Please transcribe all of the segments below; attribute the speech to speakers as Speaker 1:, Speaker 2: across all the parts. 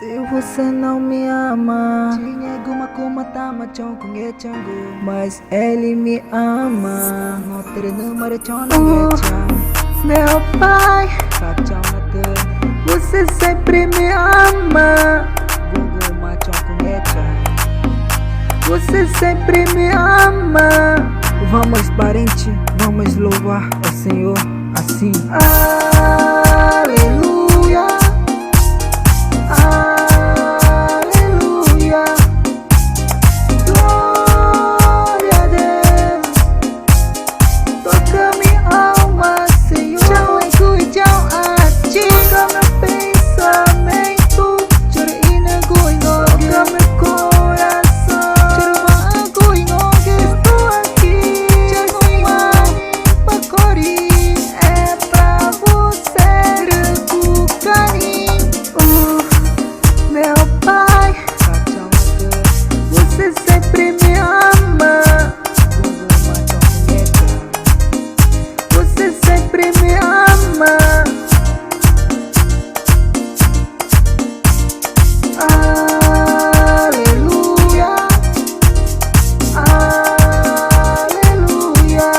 Speaker 1: Se você não me ama, tinha alguma como tama chong com changu, mas ele me ama. Não ter número chong meu pai, você sempre me ama. Gugu machong com você sempre me ama. Vamos parente, vamos louvar ao Senhor assim. Aleluia, aleluia, glória a Deus. Toca minha alma, Senhor. Tchau, e tchau a ti. Toca meu pensamento, chorina guingo. Toca meu coração, choruma guingo. Estou aqui, chegou pra cori. É pra você, meu pai, você sempre me ama. Você sempre me ama. Aleluia, aleluia,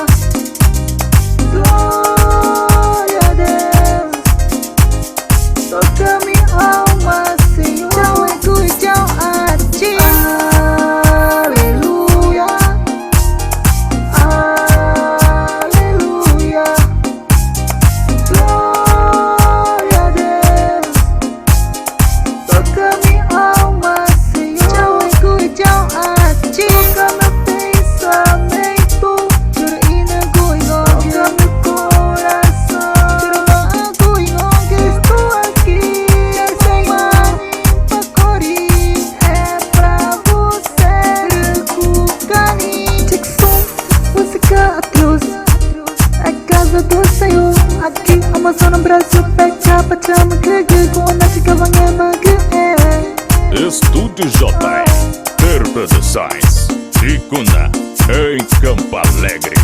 Speaker 1: glória a Deus. Toca minha alma, Senhor. Tchau, e tchau a ti. Aleluia, aleluia, glória a Deus. Toca minha alma, Senhor. Tchau, e tchau a ti. Toca meu pensamento, chorina guingo. Toca meu coração, choruma guingo. Estou aqui, pra cori. É pra você, Jackson, música atroz. É casa do Senhor. Aqui, Amazonas, Brasil, pega pra chama que com a nática vanhema que é.
Speaker 2: Estúdio JR Produções, Ticuna, em Campo Alegre.